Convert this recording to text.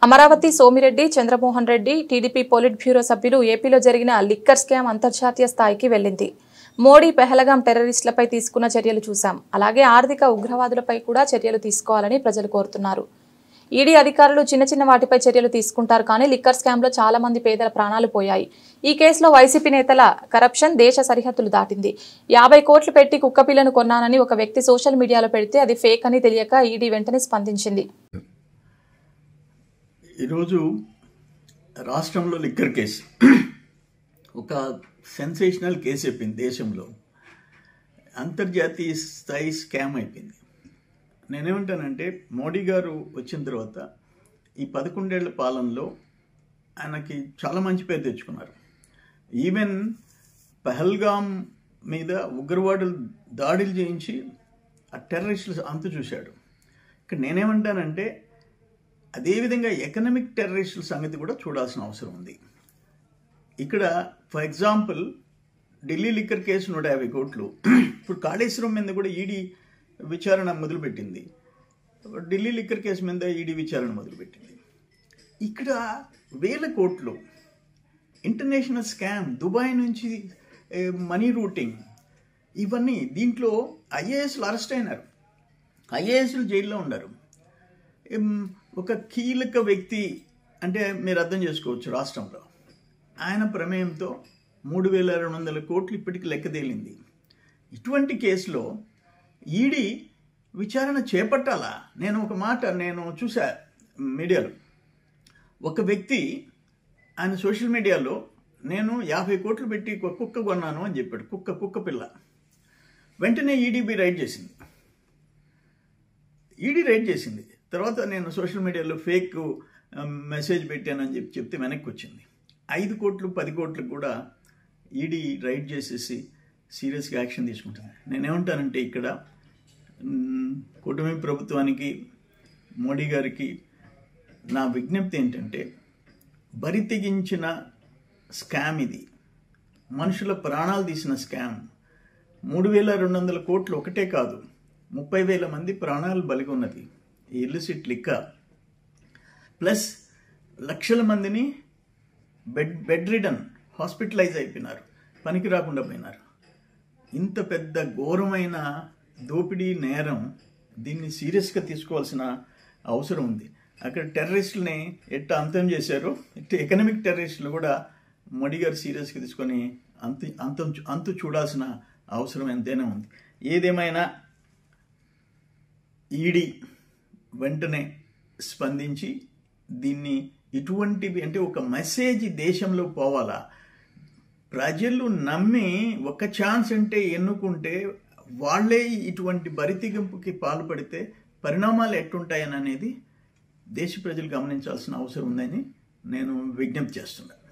Amaravati Somireddy Chandramohan Reddy TDP polit bureau సభ్యులు ఏపీలో జరిగిన లిక్కర్ స్కామ్ అంతర్జాతీయ స్థాయికి వెళ్లింది. మోడీ పెహల్గాం టెర్రరిస్టులపై తీసుకున్న చర్యలు చూశాం. అలాగే ఆర్థిక ఉగ్రవాదులపై కూడా చర్యలు తీసుకోవాలని ప్రజలు కోరుతున్నారు. ఈడీ అధికారులు చిన్న వాటిపై చర్యలు తీసుకుంటారు, కానీ లిక్కర్ స్కామ్లో చాలా మంది పేదల ప్రాణాలు పోయాయి. ఈ కేసులో వైసీపీ నేతల కరప్షన్ దేశ సరిహద్దులు దాటింది. 50 కోట్లు పెట్టి కుక్కపిల్లను కొన్నానని ఒక వ్యక్తి సోషల్ మీడియాలో పెడితే అది ఫేక్ అని తెలియక ఈడీ వెంటనే స్పందించింది. ఈరోజు రాష్ట్రంలో లిక్కర్ కేసు ఒక సెన్సేషనల్ కేసు అయిపోయింది. దేశంలో అంతర్జాతీయ స్థాయి స్కామ్ అయిపోయింది. నేనేమంటానంటే మోడీ గారు వచ్చిన తర్వాత ఈ 11 ఏళ్ల పాలనలో ఆయనకి చాలా మంచి పేరు తెచ్చుకున్నారు. ఈవెన్ పహల్గాం మీద ఉగ్రవాదులు దాడులు చేయించి ఆ టెర్రరిస్టులు అంతు చూశాడు. ఇక్కడ నేనేమంటానంటే అదేవిధంగా ఎకనామిక్ టెర్రరిస్టుల సంగతి కూడా చూడాల్సిన అవసరం ఉంది. ఇక్కడ for example Delhi liquor case 150 కోట్లు. ఇప్పుడు కాళేశ్వరం మీద కూడా ఈడీ విచారణ మొదలుపెట్టింది. ఢిల్లీ లిక్కర్ కేసు మీద ఈడీ విచారణ మొదలుపెట్టింది. ఇక్కడ 1000 కోట్లు ఇంటర్నేషనల్ స్కామ్, దుబాయ్ నుంచి మనీ రూటింగ్, ఇవన్నీ. దీంట్లో ఐఏఎస్లు అరెస్ట్ అయినారు, ఐఏఎస్లు జైల్లో ఉన్నారు. ఒక కీలక వ్యక్తి అంటే మీరు అర్థం చేసుకోవచ్చు, రాష్ట్రంలో ఆయన ప్రమేయంతో 3200 కోట్లు ఇప్పటికి లెక్క తేలింది. ఇటువంటి కేసులో ఈడీ విచారణ చేపట్టాలా? నేను ఒక మాట చూసా మీడియాలో, ఒక వ్యక్తి ఆయన సోషల్ మీడియాలో నేను 50 కోట్లు పెట్టి కుక్క కొన్నాను అని చెప్పాడు. కుక్క పిల్ల. వెంటనే ఈడీ రైడ్ చేసింది. తర్వాత నేను సోషల్ మీడియాలో ఫేక్ మెసేజ్ పెట్టానని చెప్తే వెనక్కి వచ్చింది. 5 కోట్లు 10 కోట్లు కూడా ఈడీ రైడ్ చేసేసి సీరియస్గా యాక్షన్ తీసుకుంటుంది. నేనేమంటానంటే ఇక్కడ కూటమి ప్రభుత్వానికి, మోడీ గారికి నా విజ్ఞప్తి ఏంటంటే, బరి తెగించిన స్కామ్ ఇది. మనుషుల ప్రాణాలు తీసిన స్కామ్. 3200 కోట్లు ఒకటే కాదు, 30,000 మంది ప్రాణాలు బలిగొన్నది ఈ ఇల్లిసిట్ లిక్కర్. ప్లస్ లక్షల మందిని బెడ్ రిడన్, హాస్పిటలైజ్ అయిపోయినారు, పనికి రాకుండా పోయినారు. ఇంత పెద్ద ఘోరమైన దోపిడీ నేరం, దీన్ని సీరియస్గా తీసుకోవాల్సిన అవసరం ఉంది. అక్కడ టెర్రరిస్టులని ఎట్టా అంతం చేశారో, ఇటు ఎకనామిక్ టెర్రరిస్టులు కూడా మోడీ గారు సీరియస్గా తీసుకొని అంతు చూడాల్సిన అవసరం ఎంతైనా ఉంది. ఏదేమైనా ఈడీ వెంటనే స్పందించి దీన్ని ఇటువంటివి అంటే ఒక మెసేజ్ దేశంలో పోవాలా. ప్రజలు నమ్మి ఒక ఛాన్స్ అంటే ఎన్నుకుంటే వాళ్ళే ఇటువంటి బరితెగింపుకి పాల్పడితే పరిణామాలు ఎట్టుంటాయని అనేది దేశ ప్రజలు గమనించాల్సిన అవసరం ఉందని నేను విజ్ఞప్తి చేస్తున్నాను.